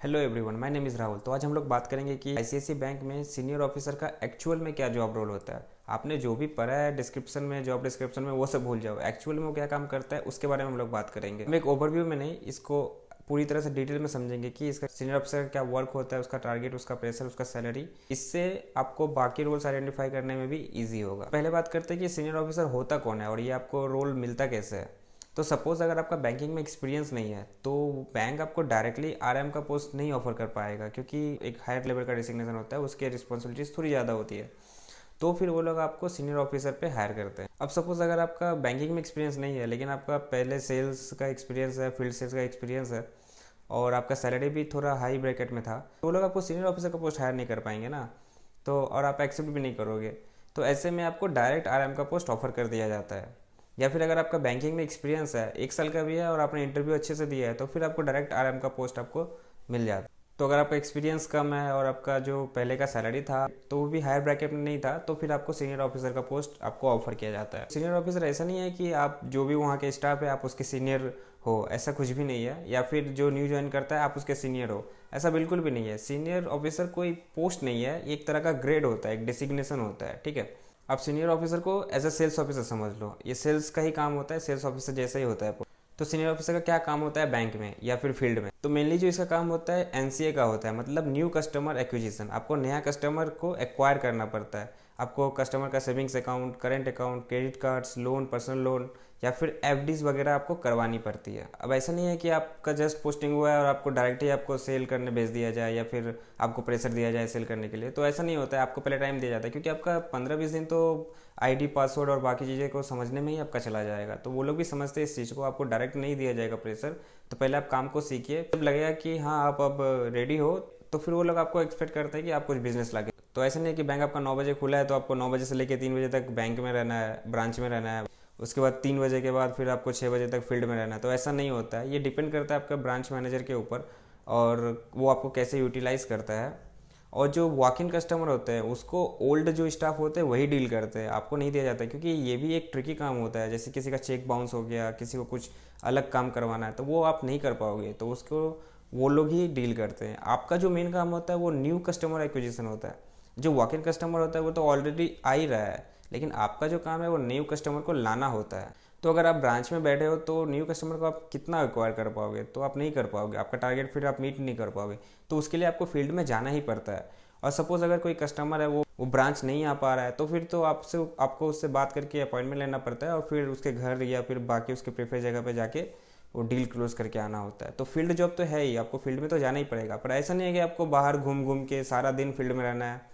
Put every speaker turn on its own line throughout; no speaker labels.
Hello everyone, my name is Rahul. तो आज हम लोग बात करेंगे कि आईसीआईसीआई बैंक में सीनियर ऑफिसर का एक्चुअल में क्या जॉब रोल होता है। आपने जो भी पढ़ा है डिस्क्रिप्शन में, जॉब डिस्क्रिप्शन में, वो सब भूल जाओ। एक्चुअल में वो क्या काम करता है उसके बारे में हम लोग बात करेंगे। हम एक ओवरव्यू में नहीं, इसको पूरी तरह से डिटेल में समझेंगे कि इसका सीनियर ऑफिसर का क्या वर्क होता है, उसका टारगेट, उसका प्रेशर, उसका सैलरी। इससे आपको बाकी रोल्स आइडेंटिफाई करने में भी ईजी होगा। पहले बात करते हैं कि सीनियर ऑफिसर होता कौन है और ये आपको रोल मिलता कैसे है। तो सपोज़ अगर आपका बैंकिंग में एक्सपीरियंस नहीं है तो बैंक आपको डायरेक्टली आरएम का पोस्ट नहीं ऑफर कर पाएगा, क्योंकि एक हायर लेवल का डिसिग्नेशन होता है, उसके रिस्पॉन्सिबिलिटीज़ थोड़ी ज़्यादा होती है। तो फिर वो लोग आपको सीनियर ऑफिसर पे हायर करते हैं। अब सपोज़ अगर आपका बैंकिंग में एक्सपीरियंस नहीं है लेकिन आपका पहले सेल्स का एक्सपीरियंस है, फील्ड सेल्स का एक्सपीरियंस है और आपका सैलरी भी थोड़ा हाई ब्रैकेट में था, तो वो लोग आपको सीनियर ऑफिसर का पोस्ट हायर नहीं कर पाएंगे ना। तो और आप एक्सेप्ट भी नहीं करोगे। तो ऐसे में आपको डायरेक्ट आरएम का पोस्ट ऑफर कर दिया जाता है। या फिर अगर आपका बैंकिंग में एक्सपीरियंस है, 1 साल का भी है और आपने इंटरव्यू अच्छे से दिया है, तो फिर आपको डायरेक्ट आरएम का पोस्ट आपको मिल जाता है। तो अगर आपका एक्सपीरियंस कम है और आपका जो पहले का सैलरी था तो वो भी हायर ब्रैकेट में नहीं था, तो फिर आपको सीनियर ऑफिसर का पोस्ट आपको ऑफर किया जाता है। सीनियर ऑफिसर ऐसा नहीं है कि आप जो भी वहाँ के स्टाफ है आप उसके सीनियर हो, ऐसा कुछ भी नहीं है। या फिर जो न्यू ज्वाइन करता है आप उसके सीनियर हो, ऐसा बिल्कुल भी नहीं है। सीनियर ऑफिसर कोई पोस्ट नहीं है, एक तरह का ग्रेड होता है, एक डिसिग्नेशन होता है, ठीक है। आप सीनियर ऑफिसर को एज अ सेल्स ऑफिसर समझ लो, ये सेल्स का ही काम होता है, सेल्स ऑफिसर जैसा ही होता है। तो सीनियर ऑफिसर का क्या काम होता है बैंक में या फिर फील्ड में? तो मेनली जो इसका काम होता है एनसीए का होता है, मतलब न्यू कस्टमर एक्विजिशन। आपको नया कस्टमर को एक्वायर करना पड़ता है। आपको कस्टमर का savings account, current account, credit cards, loan, personal loan या फिर एफडीज वगैरह आपको करवानी पड़ती है। अब ऐसा नहीं है कि आपका जस्ट पोस्टिंग हुआ है और आपको डायरेक्ट ही आपको सेल करने भेज दिया जाए या फिर आपको प्रेशर दिया जाए सेल करने के लिए। तो ऐसा नहीं होता है, आपको पहले टाइम दिया जाता है, क्योंकि आपका 15-20 दिन तो आईडी, पासवर्ड और बाकी चीज़ें को समझने में ही आपका चला जाएगा। तो वो लोग भी समझते हैं इस चीज़ को, आपको डायरेक्ट नहीं दिया जाएगा प्रेशर। तो पहले आप काम को सीखिए, जब लगेगा कि हाँ आप अब रेडी हो तो फिर वो लोग आपको एक्सपेक्ट करते हैं कि आप कुछ बिजनेस लाके। तो ऐसा नहीं है कि बैंक आपका 9 बजे खुला है तो आपको 9 बजे से लेकर 3 बजे तक बैंक में रहना है, ब्रांच में रहना है। उसके बाद 3 बजे के बाद फिर आपको 6 बजे तक फील्ड में रहना है। तो ऐसा नहीं होता है, ये डिपेंड करता है आपका ब्रांच मैनेजर के ऊपर और वो आपको कैसे यूटिलाइज़ करता है। और जो वॉक इन कस्टमर होते हैं उसको ओल्ड जो स्टाफ होते हैं वही डील करते हैं, आपको नहीं दिया जाता है, क्योंकि ये भी एक ट्रिकी काम होता है। जैसे किसी का चेक बाउंस हो गया, किसी को कुछ अलग काम करवाना है, तो वो आप नहीं कर पाओगे, तो उसको वो लोग ही डील करते हैं। आपका जो मेन काम होता है वो न्यू कस्टमर एक्विजिशन होता है। जो वॉक इन कस्टमर होता है वो तो ऑलरेडी आ ही रहा है, लेकिन आपका जो काम है वो न्यू कस्टमर को लाना होता है। तो अगर आप ब्रांच में बैठे हो तो न्यू कस्टमर को आप कितना एक्वायर कर पाओगे? तो आप नहीं कर पाओगे, आपका टारगेट फिर आप मीट नहीं कर पाओगे। तो उसके लिए आपको फील्ड में जाना ही पड़ता है। और सपोज़ अगर कोई कस्टमर है वो ब्रांच नहीं आ पा रहा है, तो फिर तो आपको उससे बात करके अपॉइंटमेंट लेना पड़ता है और फिर उसके घर या फिर बाकी उसके प्रेफर जगह पे जाके वो डील क्लोज करके आना होता है। तो फील्ड जॉब तो है ही, आपको फील्ड में तो जाना ही पड़ेगा। पर ऐसा नहीं है कि आपको बाहर घूम घूम के सारा दिन फील्ड में रहना है।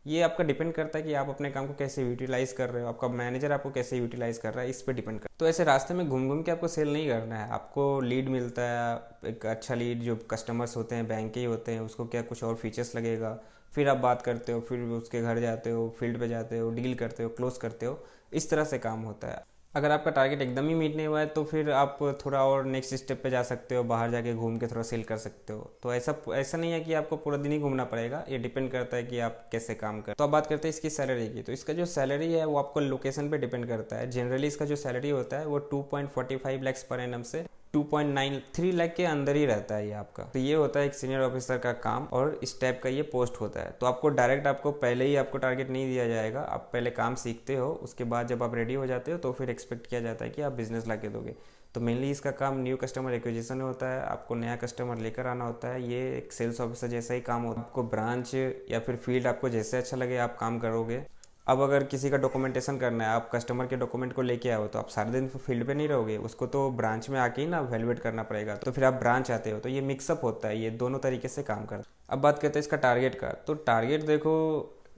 ये आपका डिपेंड करता है कि आप अपने काम को कैसे यूटिलाइज़ कर रहे हो, आपका मैनेजर आपको कैसे यूटिलाइज़ कर रहा है, इस पर डिपेंड करता है। तो ऐसे रास्ते में घूम घूम के आपको सेल नहीं करना है। आपको लीड मिलता है, एक अच्छा लीड, जो कस्टमर्स होते हैं बैंक के ही होते हैं, उसको क्या कुछ और फीचर्स लगेगा, फिर आप बात करते हो, फिर उसके घर जाते हो, फील्ड पे जाते हो, डील करते हो, क्लोज करते हो। इस तरह से काम होता है। अगर आपका टारगेट एकदम ही मीट नहीं हुआ है तो फिर आप थोड़ा और नेक्स्ट स्टेप पे जा सकते हो, बाहर जाके घूम के थोड़ा सेल कर सकते हो। तो ऐसा ऐसा नहीं है कि आपको पूरा दिन ही घूमना पड़ेगा, ये डिपेंड करता है कि आप कैसे काम कर। तो अब बात करते हैं इसकी सैलरी की। तो इसका जो सैलरी है वो आपको लोकेशन पे डिपेंड करता है। जनरली इसका जो सैलरी होता है वो 2.45 लाख पर एनम से 2.93 लाख के अंदर ही रहता है ये आपका। तो ये होता है एक सीनियर ऑफिसर का काम और इस टाइप का ये पोस्ट होता है। तो आपको डायरेक्ट आपको पहले ही आपको टारगेट नहीं दिया जाएगा, आप पहले काम सीखते हो, उसके बाद जब आप रेडी हो जाते हो तो फिर एक्सपेक्ट किया जाता है कि आप बिजनेस ला के दोगे। तो मेनली इसका काम न्यू कस्टमर एक्विजिशन होता है, आपको नया कस्टमर लेकर आना होता है। ये एक सेल्स ऑफिसर जैसा ही काम होता है। आपको ब्रांच या फिर फील्ड आपको जैसे अच्छा लगे आप काम करोगे। अब अगर किसी का डॉक्यूमेंटेशन करना है, आप कस्टमर के डॉक्यूमेंट को लेके आओ, तो आप सारे दिन फील्ड पे नहीं रहोगे, उसको तो ब्रांच में आके ही ना वैल्यूएट करना पड़ेगा। तो फिर आप ब्रांच आते हो, तो ये मिक्सअप होता है, ये दोनों तरीके से काम करता है। अब बात करते हैं इसका टारगेट का। तो टारगेट देखो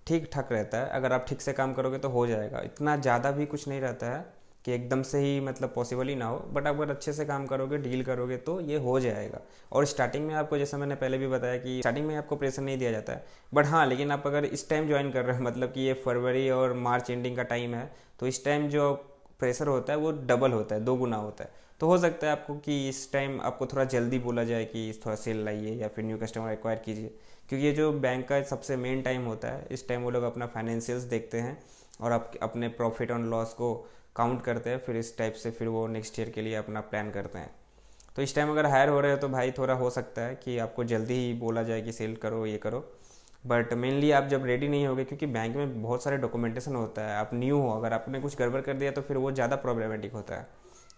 ठीक ठाक रहता है, अगर आप ठीक से काम करोगे तो हो जाएगा। इतना ज़्यादा भी कुछ नहीं रहता है कि एकदम से ही मतलब पॉसिबल ही ना हो, बट अगर अच्छे से काम करोगे, डील करोगे तो ये हो जाएगा। और स्टार्टिंग में आपको, जैसा मैंने पहले भी बताया कि स्टार्टिंग में आपको प्रेशर नहीं दिया जाता है, बट हाँ, लेकिन आप अगर इस टाइम ज्वाइन कर रहे हो, मतलब कि ये फरवरी और मार्च एंडिंग का टाइम है, तो इस टाइम जो प्रेशर होता है वो डबल होता है, 2 गुना होता है। तो हो सकता है आपको कि इस टाइम आपको थोड़ा जल्दी बोला जाए कि थोड़ा सेल लाइए या फिर न्यू कस्टमर एक्वायर कीजिए, क्योंकि ये जो बैंक का सबसे मेन टाइम होता है, इस टाइम वो लोग अपना फाइनेंशियल्स देखते हैं और आप अपने प्रॉफिट और लॉस को काउंट करते हैं। फिर इस टाइप से फिर वो नेक्स्ट ईयर के लिए अपना प्लान करते हैं। तो इस टाइम अगर हायर हो रहे हो तो भाई थोड़ा हो सकता है कि आपको जल्दी ही बोला जाए कि सेल करो, ये करो। बट मेनली आप जब रेडी नहीं होगे, क्योंकि बैंक में बहुत सारे डॉक्यूमेंटेशन होता है, आप न्यू हो, अगर आपने कुछ गड़बड़ कर दिया तो फिर वो ज़्यादा प्रॉब्लमेटिक होता है।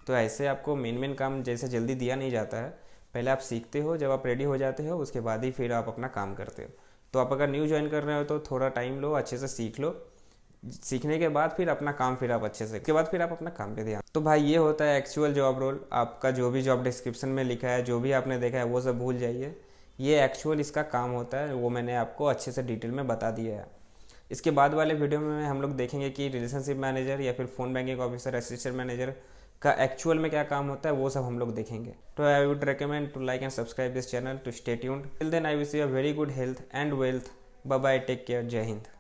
तो ऐसे आपको मेन काम जैसे जल्दी दिया नहीं जाता है, पहले आप सीखते हो, जब आप रेडी हो जाते हो उसके बाद ही फिर आप अपना काम करते हो। तो आप अगर न्यू ज्वाइन कर रहे हो तो थोड़ा टाइम लो, अच्छे से सीख लो। सीखने के बाद फिर अपना काम फिर आप अच्छे से, उसके बाद फिर आप अपना काम पे ध्यान। तो भाई ये होता है एक्चुअल जॉब रोल। आपका जो भी जॉब डिस्क्रिप्शन में लिखा है, जो भी आपने देखा है वो सब भूल जाइए। ये एक्चुअल इसका काम होता है, वो मैंने आपको अच्छे से डिटेल में बता दिया है। इसके बाद वाले वीडियो में हम लोग देखेंगे कि रिलेशनशिप मैनेजर या फिर phone banking officer, assistant manager का एक्चुअल में क्या काम होता है, वो सब हम लोग देखेंगे। तो I would recommend to like and subscribe this channel to stay tuned. Till then I wish you a very good health and wealth. Bye bye, take care, जय हिंद।